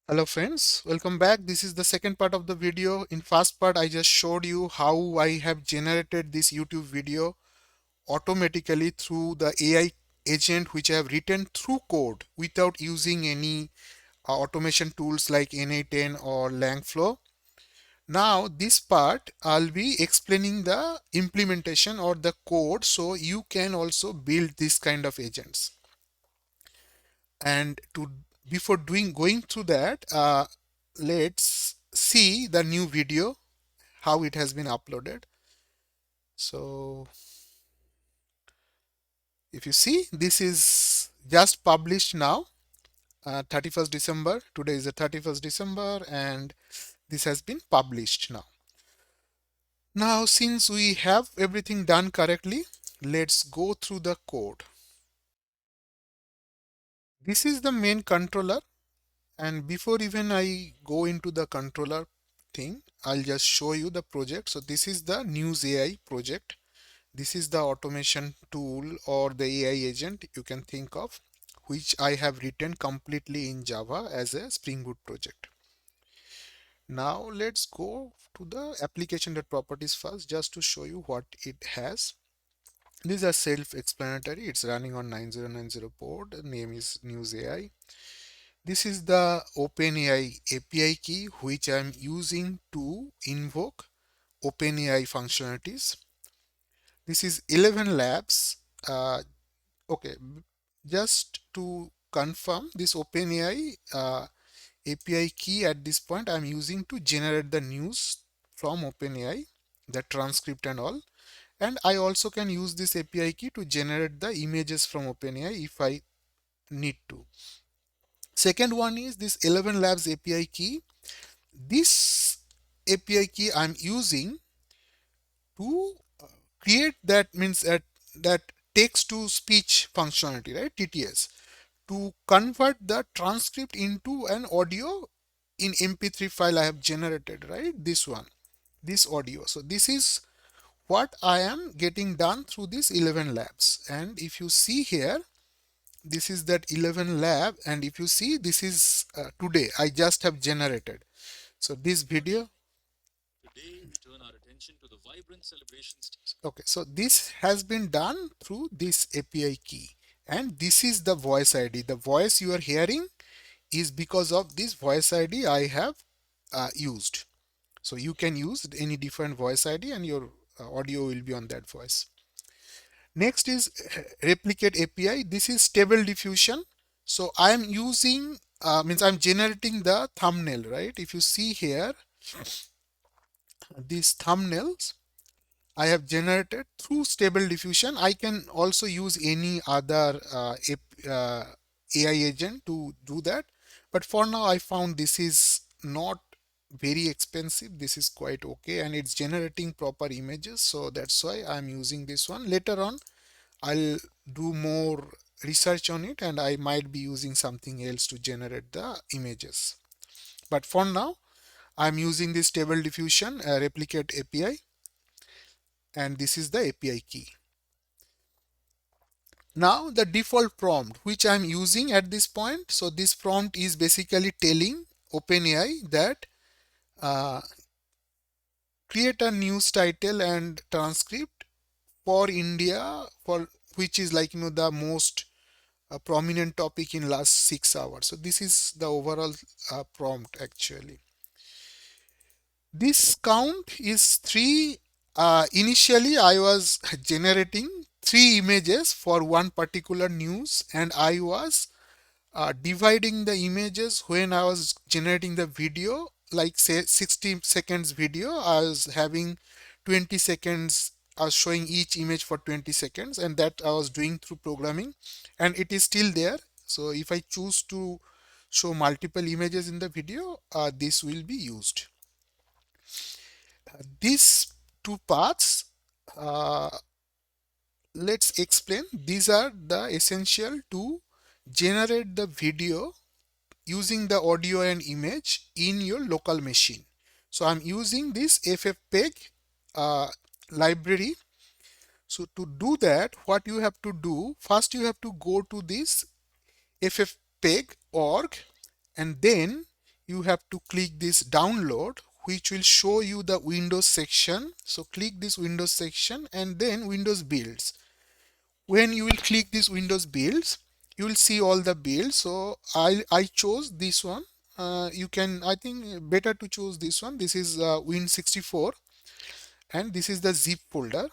Hello friends, welcome back. This is the second part of the video. In first part, I just showed you how I have generated this YouTube video automatically through the AI agent which I have written through code without using any automation tools like Na10 or Langflow. Now this part I'll be explaining the implementation or the code so you can also build this kind of agents. And to before going through that, let's see the new video how it has been uploaded. So if you see, this is just published now, 31st December. Today is the 31st December and this has been published now. Now since we have everything done correctly, let's go through the code. This is the main controller. And before even I go into the controller thing, I'll just show you the project. So this is the News AI project. This is the automation tool or the AI agent you can think of, which I have written completely in Java as a Spring Boot project. Now let's go to the application.properties first just to show you what it has. These are self-explanatory. It's running on 9090 port. The name is News AI. This is the OpenAI API key which I'm using to invoke OpenAI functionalities. This is 11 labs. Okay, just to confirm, this OpenAI API key at this point I'm using to generate the news from OpenAI, the transcript and all. And I also can use this API key to generate the images from OpenAI if I need to. Second one is this 11 labs API key. This API key I'm using to create that means that text to speech functionality, right? TTS, to convert the transcript into an audio in MP3 file I have generated, right? This one, this audio. So this is what I am getting done through these 11 labs. And if you see here, this is that 11 lab, and if you see, this is today I just have generated. So this video, okay, so this has been done through this API key, and this is the voice ID. The voice you are hearing is because of this voice ID I have used. So you can use any different voice ID and your audio will be on that voice. Next is replicate API. This is stable diffusion. So I am using means I'm generating the thumbnail, right? If you see here, these thumbnails I have generated through stable diffusion. I can also use any other AI agent to do that. But for now, I found this is not very expensive. This is quite okay and it's generating proper images. So that's why I'm using this one. Later on, I'll do more research on it and I might be using something else to generate the images. But for now, I'm using this stable diffusion replicate API, and this is the API key. Now the default prompt which I'm using at this point. So this prompt is basically telling OpenAI that uh, create a news title and transcript for India, for which is like the most prominent topic in last 6 hours. So this is the overall prompt actually. This count is three. Initially, I was generating three images for one particular news, and I was dividing the images when I was generating the video, like say 60 seconds video, I was having 20 seconds. I was showing each image for 20 seconds, and that I was doing through programming, and it is still there. So if I choose to show multiple images in the video, this will be used. These two parts, uh, let's explain. These are the essential to generate the video using the audio and image in your local machine. So I'm using this FFmpeg uh, library. So to do that, what you have to do, first you have to go to this FFmpeg org, and then you have to click this download, which will show you the Windows section. So click this Windows section and then Windows builds. When you will click this Windows builds, you will see all the builds. So I chose this one. You can, I think better to choose this one. This is Win64 and this is the zip folder.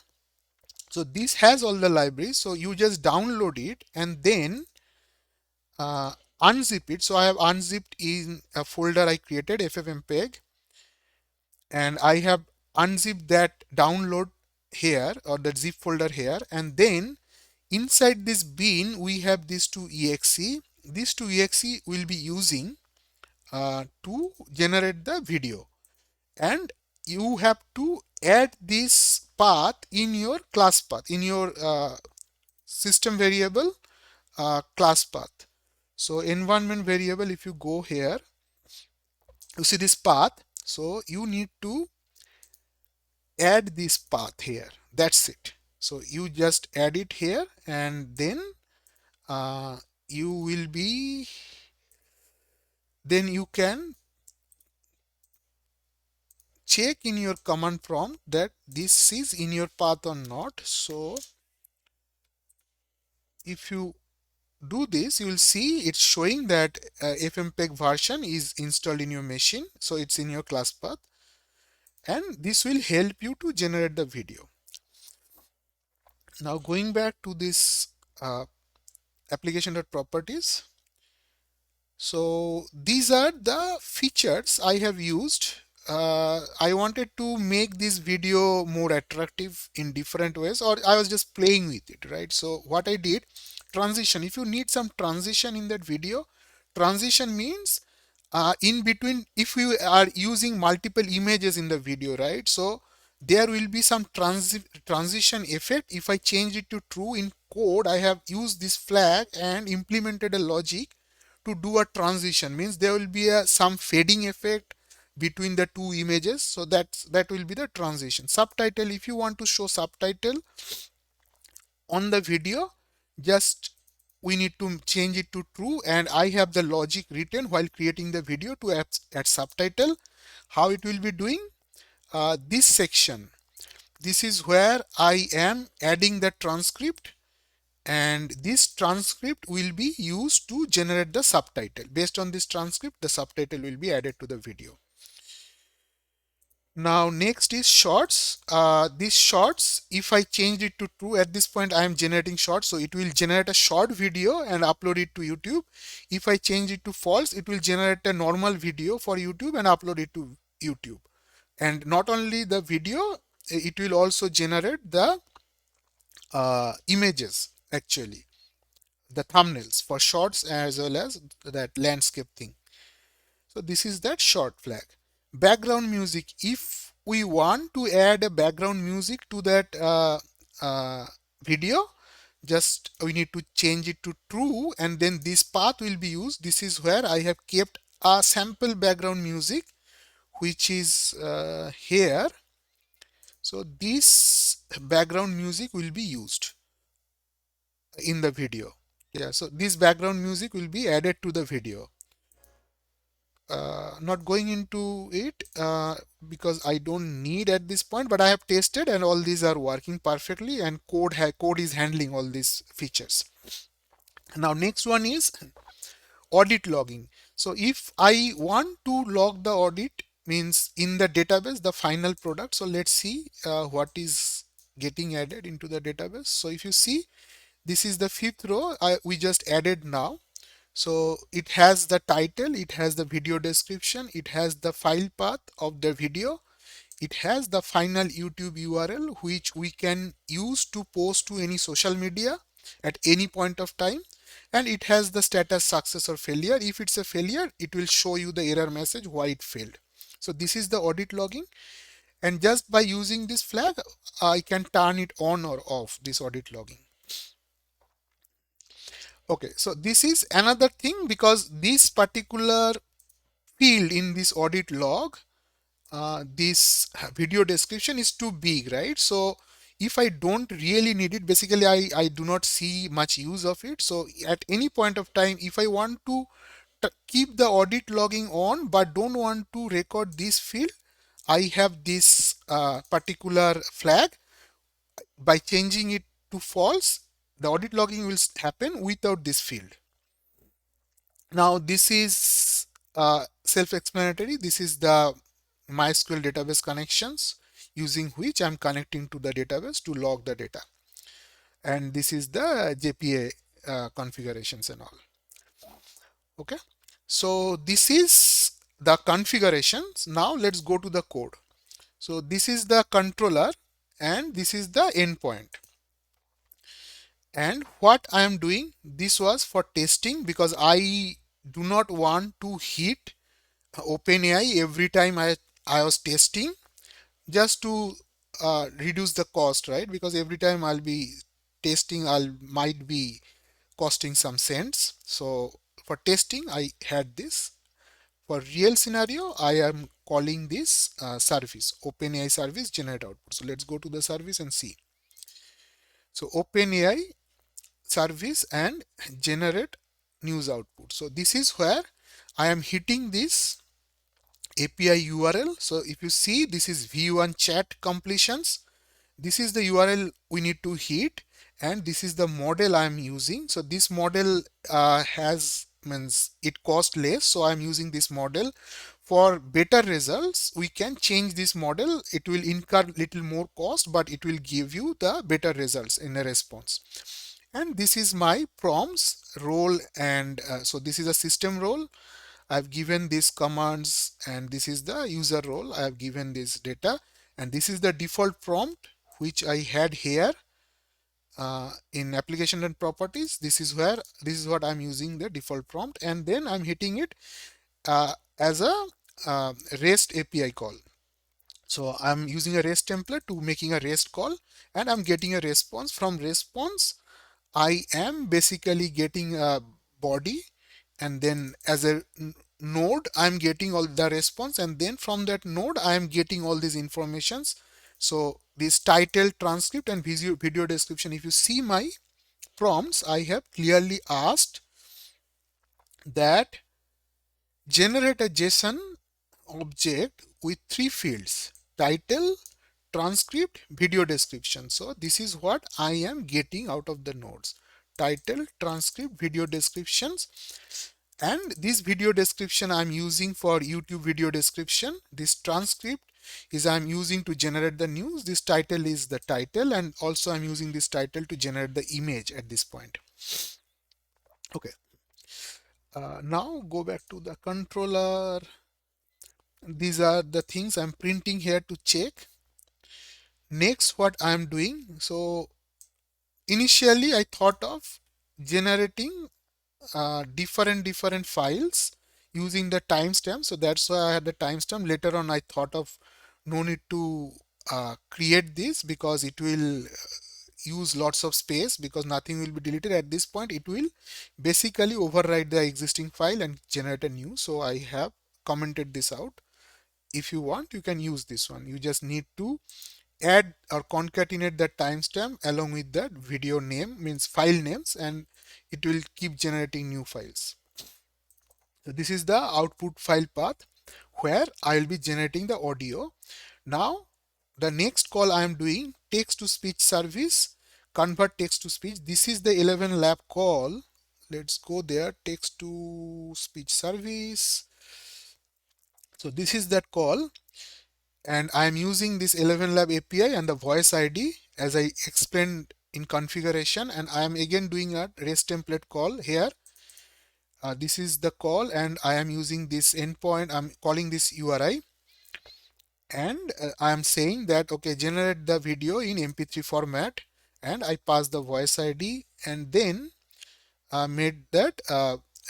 So this has all the libraries. So you just download it and then uh, unzip it. So I have unzipped in a folder I created, FFmpeg, and I have unzipped that download here, or the zip folder here, and then inside this bin we have these two exe. These two exe will be using to generate the video, and you have to add this path in your class path, in your system variable class path. So environment variable, if you go here, you see this path. So you need to add this path here. That's it. So you just add it here, and then uh, you will be, then you can check in your command prompt that this is in your path or not. So if you do this, you will see it's showing that FFmpeg version is installed in your machine. So it's in your class path, and this will help you to generate the video. Now going back to this application.properties. So these are the features I have used. I wanted to make this video more attractive in different ways, or I was just playing with it, right? So what I did, transition. If you need some transition in that video, transition means in between, if you are using multiple images in the video, right? So there will be some transition effect. If I change it to true in code, I have used this flag and implemented a logic to do a transition, means there will be some fading effect between the two images. So that will be the transition. Subtitle, if you want to show subtitle on the video, just we need to change it to true, and I have the logic written while creating the video to add subtitle. How it will be doing, this section, this is where I am adding the transcript, and this transcript will be used to generate the subtitle. Based on this transcript, the subtitle will be added to the video. Now next is shorts. These shorts, if I change it to true, at this point I am generating shorts, so it will generate a short video and upload it to YouTube. If I change it to false, it will generate a normal video for YouTube and upload it to YouTube. And not only the video, it will also generate the images, actually the thumbnails for shorts, as well as that landscape thing. So this is that short flag. Background music, if we want to add a background music to that video, just we need to change it to true, and then this path will be used. This is where I have kept a sample background music, which is here. So this background music will be used in the video. Yeah, so this background music will be added to the video. Not going into it because I don't need at this point, but I have tested and all these are working perfectly, and code is handling all these features. Now next one is audit logging. So if I want to log the audit, means in the database the final product. So let's see what is getting added into the database. So if you see, this is the fifth row we just added now. So it has the title, it has the video description, it has the file path of the video, it has the final YouTube URL which we can use to post to any social media at any point of time, and it has the status success or failure. If it's a failure, it will show you the error message why it failed. So this is the audit logging, and just by using this flag I can turn it on or off, this audit logging. Okay, so this is another thing, because this particular field in this audit log, this video description is too big, right? So if I don't really need it, basically I do not see much use of it. So at any point of time, if I want to keep the audit logging on but don't want to record this field, I have this particular flag. By changing it to false, the audit logging will happen without this field. Now this is self-explanatory. This is the MySQL database connections using which I'm connecting to the database to log the data. And this is the JPA configurations and all. Okay. So this is the configurations. Now let's go to the code. So this is the controller and this is the endpoint. And what I am doing, this was for testing because I do not want to hit OpenAI every time I was testing, just to reduce the cost, right? Because every time I'll be testing, might be costing some cents. So for testing, I had this. For real scenario, I am calling this service, OpenAI service generate output. So let's go to the service and see. So OpenAI service and generate news output. So this is where I am hitting this API URL. So if you see, this is V1 chat completions. This is the URL we need to hit, and this is the model I am using. So this model means it costs less. So I'm using this model. For better results, we can change this model. It will incur little more cost, but it will give you the better results in a response. And this is my prompts role, and so this is a system role. I've given these commands, and this is the user role. I have given this data, and this is the default prompt which I had here in application and properties. This is what I'm using, the default prompt, and then I'm hitting it as a REST API call. So I'm using a REST template to making a REST call, and I'm getting a response. From response, I am basically getting a body, and then as a node I'm getting all the response, and then from that node I am getting all these informations. So this title, transcript, and video description. If you see my prompts, I have clearly asked that generate a JSON object with 3 fields: title, transcript, video description. So this is what I am getting out of the nodes: title, transcript, video descriptions. And this video description I'm using for YouTube video description. This transcript is I'm using to generate the news. This title is the title, and also I'm using this title to generate the image at this point. Okay. Now go back to the controller. These are the things I'm printing here to check. Next, what I'm doing. So initially I thought of generating different files using the timestamp. So that's why I had the timestamp. Later on I thought of no need to create this because it will use lots of space, because nothing will be deleted at this point. It will basically override the existing file and generate a new. So I have commented this out. If you want, you can use this one. You just need to add or concatenate that timestamp along with that video name, means file names, and it will keep generating new files. So this is the output file path where I will be generating the audio. Now the next call I am doing, text to speech service, convert text to speech. This is the 11 lab call. Let's go there, text to speech service. So this is that call, and I am using this 11 lab API and the voice ID as I explained in configuration, and I am again doing a REST template call here. This is the call, and I am using this endpoint. I'm calling this URI, and I am saying that okay, generate the video in MP3 format, and I pass the voice ID, and then made that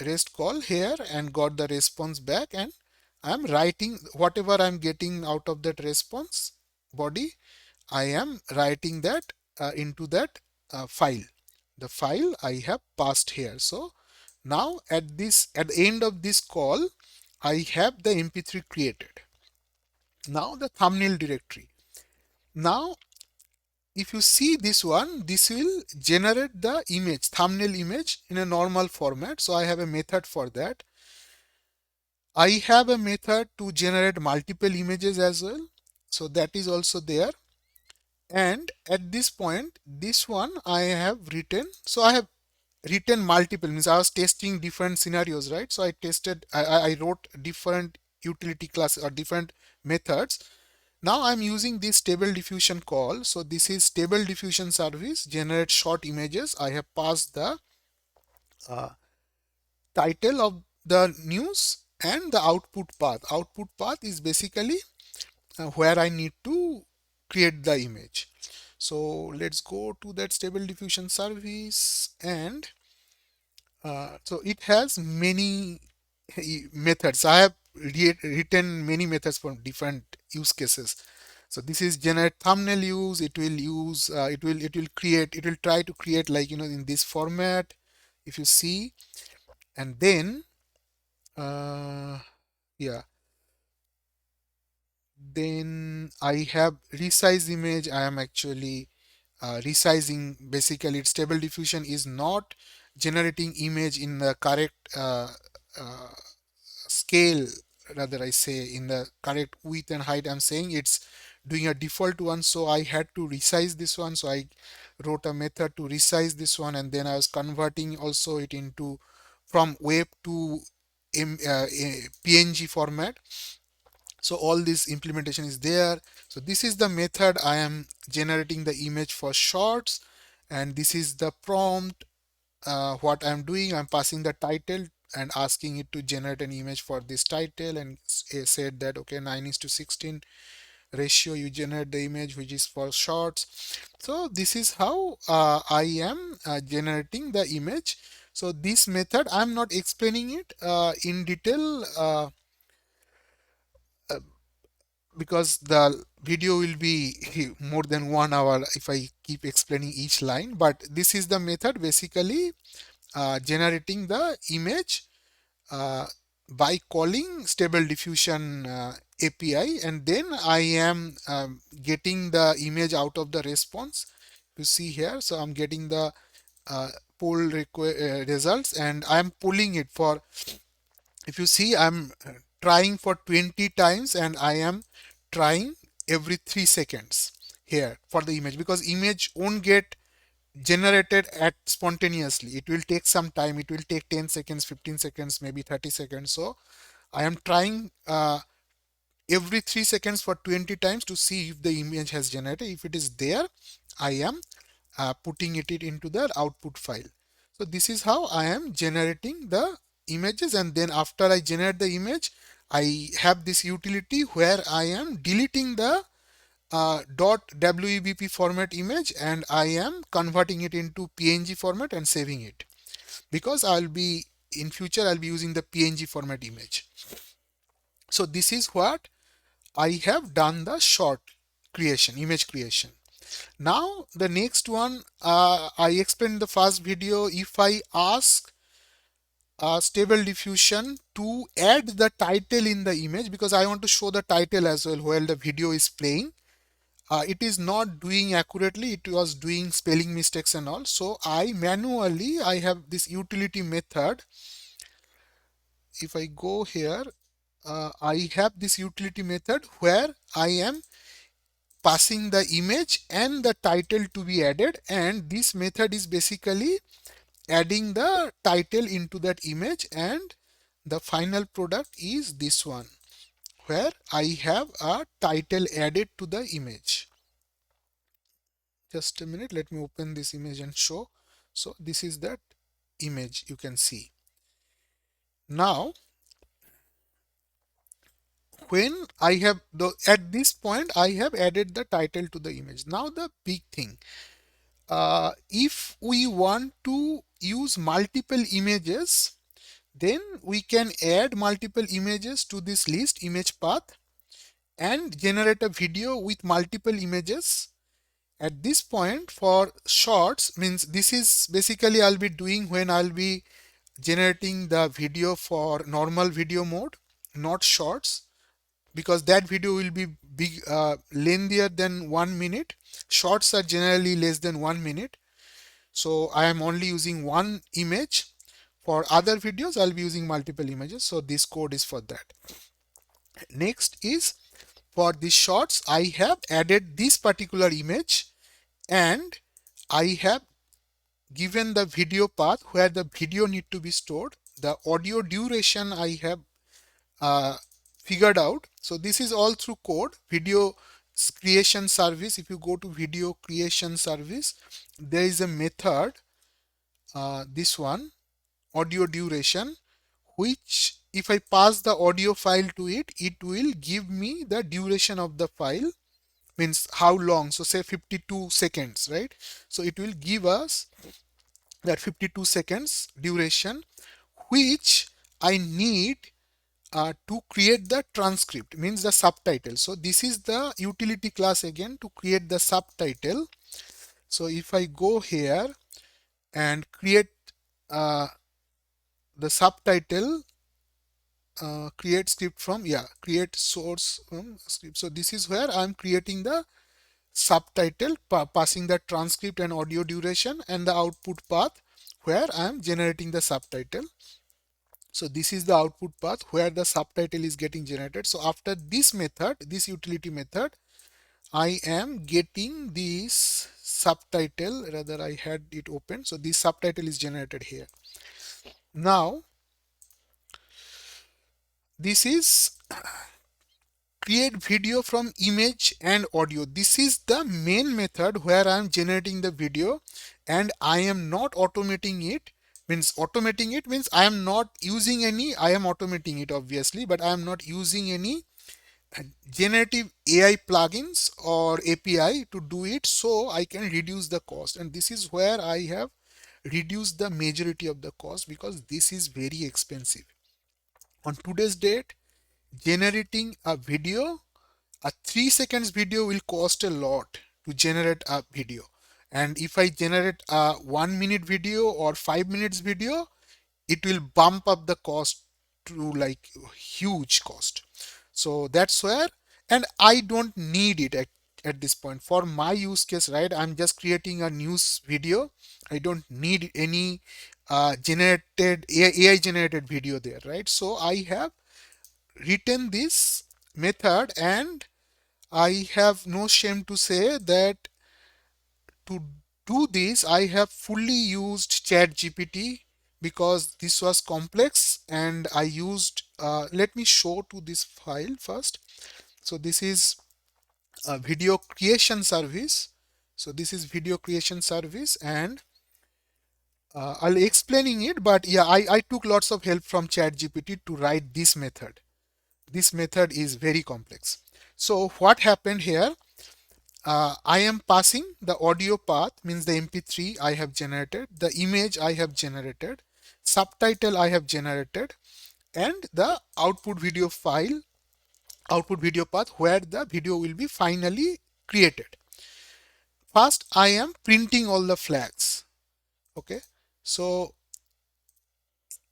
REST call here and got the response back, and I'm writing whatever I'm getting out of that response body. I am writing that into that file. The file I have passed here. So now at the end of this call, I have the MP3 created. Now the thumbnail directory. Now if you see this one, this will generate the image, thumbnail image in a normal format. So I have a method for that. I have a method to generate multiple images as well. So that is also there. And at this point, this one I have written. So I have written multiple, means I was testing different scenarios, right? So I wrote different utility classes or different methods. Now I'm using this stable diffusion call. So this is stable diffusion service, generate short images. I have passed the uh, title of the news and the output path. Output path is basically where I need to create the image. So let's go to that stable diffusion service, and so it has many methods. I have written many methods for different use cases. So this is generate thumbnail use. It will use it will try to create, like, in this format, if you see. And then uh, yeah, then I have resize image. I am actually resizing. Basically, its stable diffusion is not generating image in the correct uh, scale, rather I say in the correct width and height. I'm saying it's doing a default one, so I had to resize this one. So I wrote a method to resize this one, and then I was converting also it into from web to PNG format. So all this implementation is there. So this is the method I am generating the image for shorts, and this is the prompt. What I'm doing, I'm passing the title and asking it to generate an image for this title, and said that okay, 9:16 ratio, you generate the image which is for shorts. So this is how I am generating the image. So this method, I'm not explaining it in detail because the video will be more than 1 hour if I keep explaining each line. But this is the method, basically generating the image uh, by calling stable diffusion API, and then I am getting the image out of the response. You see here, so I'm getting the uh, results, and I'm pulling it for, if you see, I'm trying for 20 times, and I am trying every 3 seconds here for the image, because image won't get generated at spontaneously. It will take some time. It will take 10 seconds, 15 seconds, maybe 30 seconds. So I am trying every 3 seconds for 20 times to see if the image has generated. If it is there, I am putting it into the output file. So this is how I am generating the images, and then after I generate the image, I have this utility where I am deleting the .webp format image, and I am converting it into PNG format and saving it, because I'll be in future I'll be using the PNG format image. So this is what I have done, the short creation, image creation. Now the next one, I explained in the first video. If I ask stable diffusion to add the title in the image, because I want to show the title as well while the video is playing, it is not doing accurately. It was doing spelling mistakes and all. So I have this utility method. If I go here, I have this utility method where I am passing the image and the title to be added, and this method is basically adding the title into that image, and the final product is this one where I have a title added to the image. Just a minute, let me open this image and show. So this is that image you can see. Now when I have at this point I have added the title to the image. Now the big thing, if we want to use multiple images, then we can add multiple images to this list image path and generate a video with multiple images. At this point, for shorts, means this is basically I'll be doing when I'll be generating the video for normal video mode, not shorts, because that video will be lengthier than 1 minute. Shorts are generally less than 1 minute. So I am only using one image For other videos, I'll be using multiple images. So this code is for that. Next is for the shots, I have added this particular image and I have given the video path where the video need to be stored. The audio duration I have uh, figured out. So this is all through code. Video creation service. If you go to video creation service, there is a method, this one, audio duration, which if I pass the audio file to it, it will give me the duration of the file, means how long. So say 52 seconds, right? So it will give us that 52 seconds duration, which I need to create the transcript, means the subtitle. So this is the utility class again to create the subtitle. So if I go here and create the subtitle, create script from, create source script. So this is where I'm creating the subtitle, passing the transcript and audio duration, and the output path where I'm generating the subtitle. So this is the output path where the subtitle is getting generated. So after this method, this utility method, I am getting this subtitle, rather I had it open. So this subtitle is generated here. Now this is create video from image and audio. This is the main method where I am generating the video, and I am not automating it. Means automating it means I am not using any, I am automating it obviously, but I am not using any generative AI plugins or API to do it, so I can reduce the cost. And this is where I have reduced the majority of the cost, because this is very expensive. On today's date, generating a video, a 3 seconds video will cost a lot to generate a video. And if I generate a 1 minute video or 5 minutes video, it will bump up the cost to like huge cost. So that's where, and I don't need it at this point for my use case, right? I'm just creating a news video. I don't need any generated AI generated video there, right? So I have written this method, and I have no shame to say that to do this, I have fully used ChatGPT, because this was complex, and I used, let me show to this file first. So this is a video creation service. So this is video creation service, and I'll explaining it, but yeah, I took lots of help from ChatGPT to write this method. This method is very complex. So what happened here? I am passing the audio path, means the MP3 I have generated, the image I have generated, subtitle I have generated, and the output video file, output video path where the video will be finally created. First, I am printing all the flags. Okay, so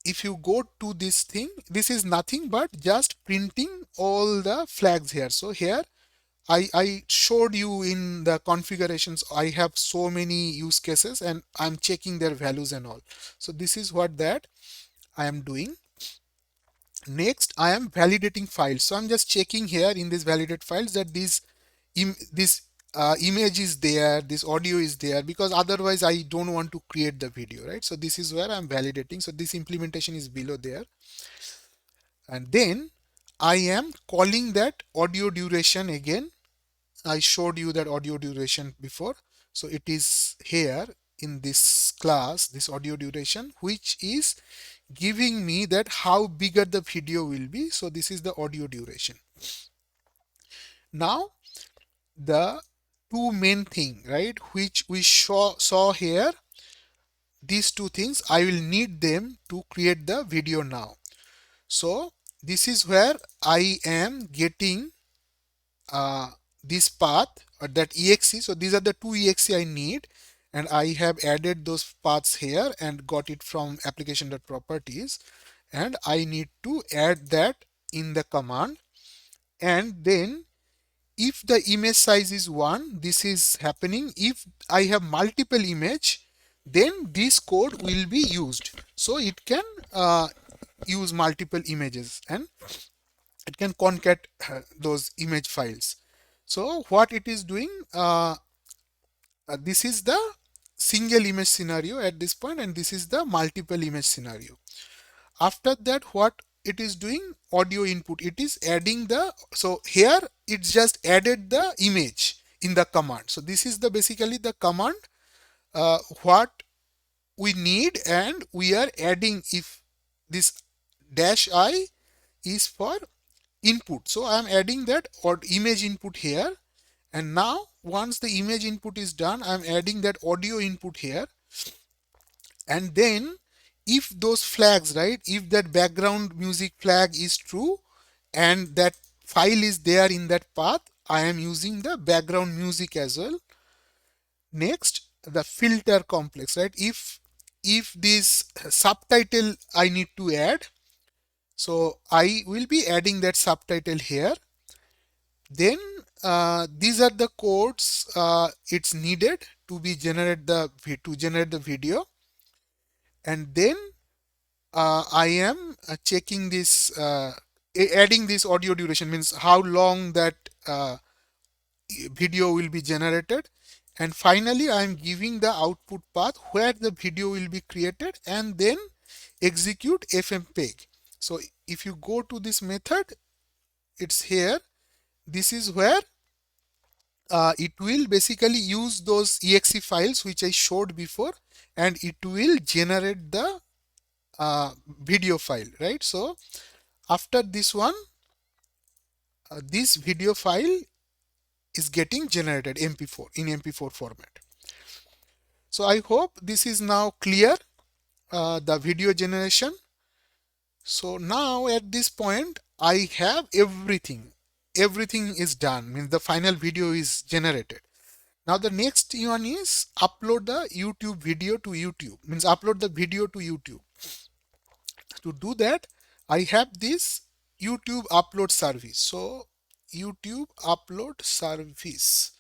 if you go to this thing, this is nothing but just printing all the flags here. So here I showed you in the configurations, I have so many use cases and I'm checking their values and all. So this is what that I am doing. Next, I am validating files. So I'm just checking here in these validate files that this image is there, this audio is there, because otherwise I don't want to create the video, right? So this is where I'm validating. So this implementation is below there. And then I am calling that audio duration again. I showed you that audio duration before. So it is here in this class, this audio duration, which is giving me that how bigger the video will be. So this is the audio duration. Now the two main thing, right, which we saw here, these two things, I will need them to create the video now. So this is where I am getting this path or that exe. So these are the two exe I need, and I have added those paths here and got it from application.properties, and I need to add that in the command. And then if the image size is 1, this is happening. If I have multiple image, then this code will be used. so it can use multiple images and it can concat those image files. So what it is doing, this is the single image scenario at this point, and this is the multiple image scenario. After that, what it is doing, audio input, it is adding the, so here it's just added the image in the command. So this is the basically the command what we need, and we are adding, if this dash I is for input, so I am adding that or image input here. And now once the image input is done, I am adding that audio input here. And then if those flags, right, if that background music flag is true and that file is there in that path, I am using the background music as well. Next, the filter complex, right, if this subtitle I need to add, so I will be adding that subtitle here. Then these are the codes it's needed to be generate the video. And then I am checking this, adding this audio duration, means how long that video will be generated. And finally I am giving the output path where the video will be created, and then execute FFmpeg. So if you go to this method, it's here, this is where it will basically use those exe files which I showed before, and it will generate the video file, right? So after this one, this video file is getting generated MP4 in MP4 format. So I hope this is now clear, the video generation. So now at this point I have everything is done, means the final video is generated. Now the next one is upload the YouTube video to YouTube, means upload the video to YouTube. To do that, I have this YouTube upload service. So YouTube upload service.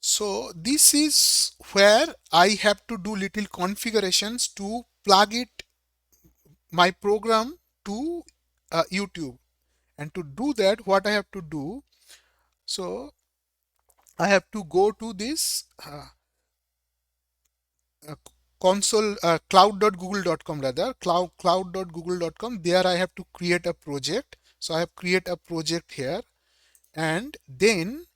So this is where I have to do little configurations to plug it, my program, to YouTube. And to do that, what I have to do, so I have to go to this uh, console, cloud.google.com, rather cloud.google.com. There I have to create a project. So I have create a project here, and then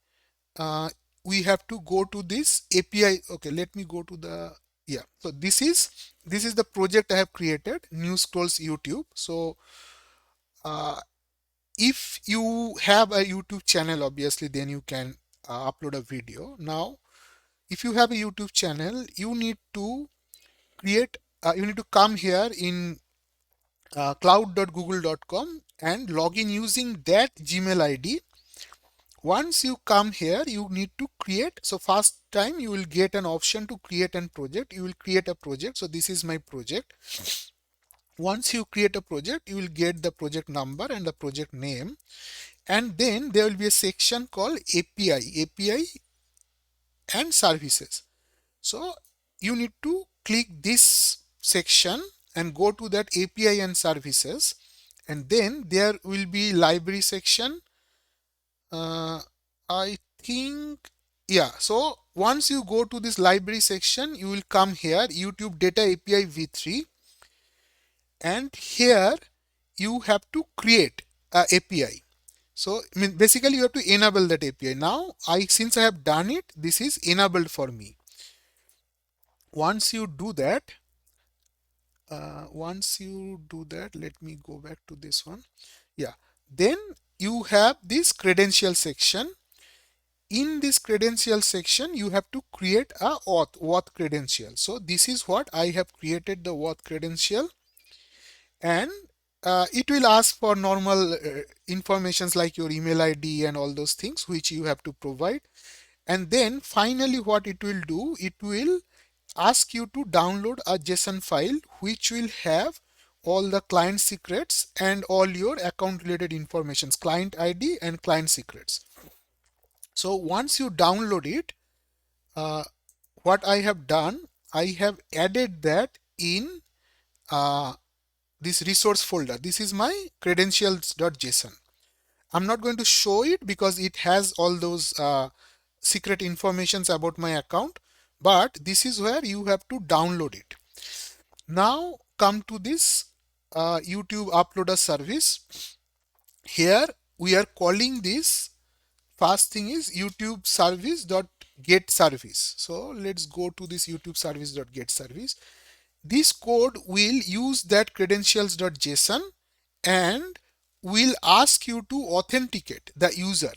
we have to go to this API. Okay, let me go to the, yeah, so this is the project I have created, new scrolls YouTube. So if you have a YouTube channel, obviously then you can upload a video. Now if you have a YouTube channel, you need to create, you need to come here in cloud.google.com and log in using that Gmail ID. Once you come here, you need to create, so first time you will get an option to create a project. You will create a project. So this is my project. Once you create a project, you will get the project number and the project name, and then there will be a section called API and services. So you need to click this section and go to that API and services, and then there will be library section. I think, yeah, so once you go to this library section, you will come here, YouTube data API v3, and here you have to create a API. So I mean, basically you have to enable that API. Now since I have done it, this is enabled for me. Once you do that, let me go back to this one. Yeah, then you have this credential section. In this credential section, you have to create a auth credential. So this is what I have created, the auth credential, and it will ask for normal informations like your email ID and all those things which you have to provide. And then finally what it will do, it will ask you to download a JSON file which will have all the client secrets and all your account related informations, client ID and client secrets. So once you download it, what I have done, I have added that in this resource folder. This is my credentials.json. I'm not going to show it because it has all those secret informations about my account, but this is where you have to download it. Now come to this YouTube uploader service. Here we are calling this, first thing is YouTube service dot get service. So let's go to this YouTube service dot get service. This code will use that credentials.json and will ask you to authenticate the user.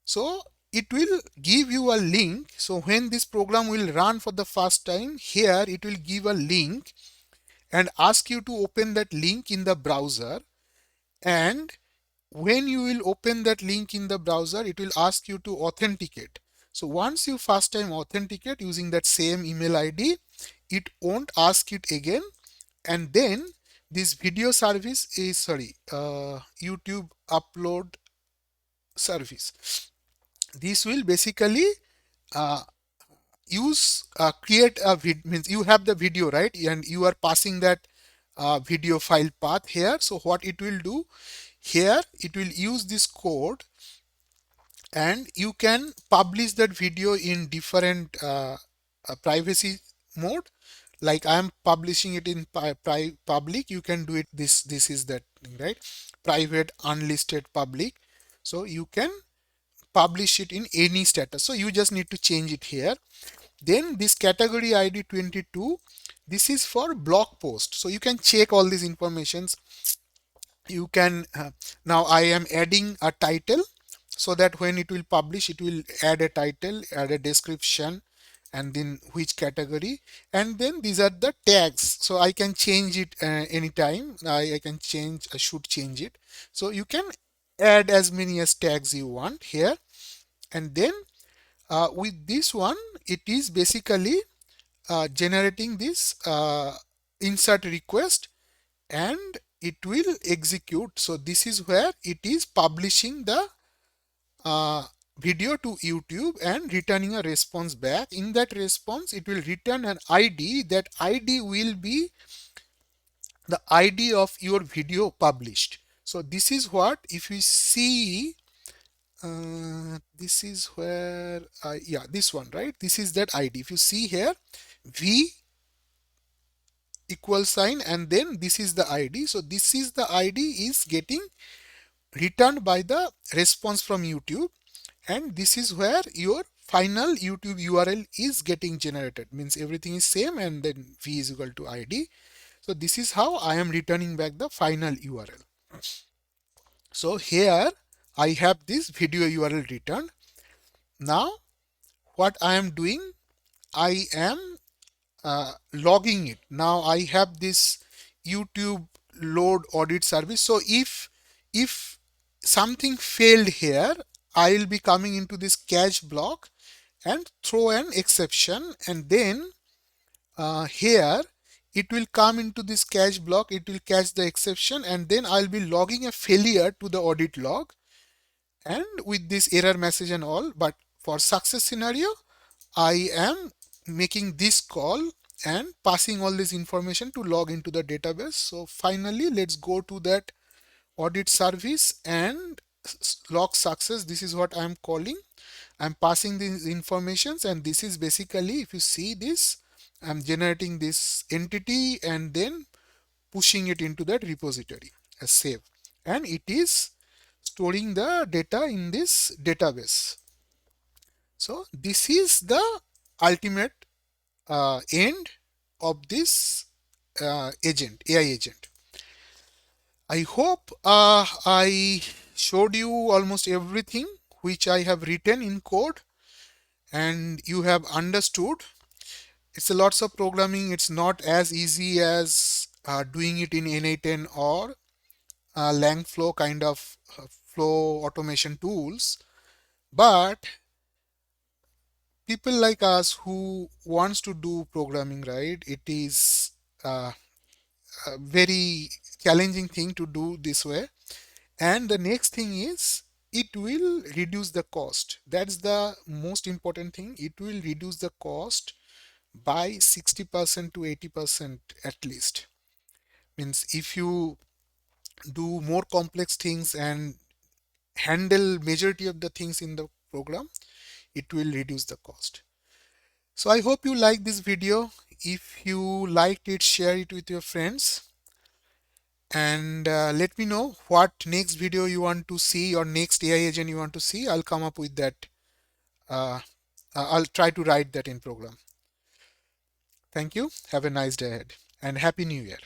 So it will give you a link. So when this program will run for the first time, here it will give a link and ask you to open that link in the browser. And when you will open that link in the browser, it will ask you to authenticate. So once you first time authenticate using that same email ID, it won't ask it again. And then this video service is, YouTube upload service. This will basically uh, create a means you have the video, right? And you are passing that video file path here. So what it will do here, it will use this code and you can publish that video in different privacy mode. Like I am publishing it in public, you can do it this is that thing, right? Private, unlisted, public. So you can publish it in any status. So you just need to change it here. Then this category ID 22, this is for blog post. So you can check all these informations. You can now I am adding a title so that when it will publish, it will add a title, add a description, and then which category, and then these are the tags. So I can change it anytime. I can change, I should change it. So you can add as many as tags you want here. And then with this one, it is basically generating this insert request and it will execute. So this is where it is publishing the video to YouTube and returning a response back. In that response, it will return an ID. That ID will be the ID of your video published. So this is what, if you see, this is where, yeah, this one, right? This is that ID. If you see here, V equal sign, and then this is the ID. So this is the ID is getting returned by the response from YouTube, and this is where your final YouTube URL is getting generated. Means everything is same, and then V is equal to ID. So this is how I am returning back the final URL. So here I have this video URL returned. Now what I am doing, I am logging it. Now I have this YouTube load audit service. So if something failed here, I will be coming into this catch block and throw an exception, and then here it will come into this catch block, it will catch the exception, and then I'll be logging a failure to the audit log and with this error message and all. But for success scenario, I am making this call and passing all this information to log into the database. So finally, let's go to that audit service and log success. This is what I'm calling. I'm passing these informations, and this is basically, if you see this, I'm generating this entity and then pushing it into that repository as save, and it is storing the data in this database. So this is the ultimate end of this agent, AI agent. I hope I showed you almost everything which I have written in code and you have understood. It's a lots of programming. It's not as easy as doing it in n8n or Langflow kind of flow automation tools. But people like us who wants to do programming, right? It is a very challenging thing to do this way. And the next thing is it will reduce the cost. That's the most important thing. It will reduce the cost by 60% to 80% at least. Means if you do more complex things and handle majority of the things in the program, it will reduce the cost. So I hope you like this video. If you liked it, share it with your friends, and let me know what next video you want to see or next AI agent you want to see. I'll come up with that. uh, I'll try to write that in program. Thank you. Have a nice day ahead and happy new year.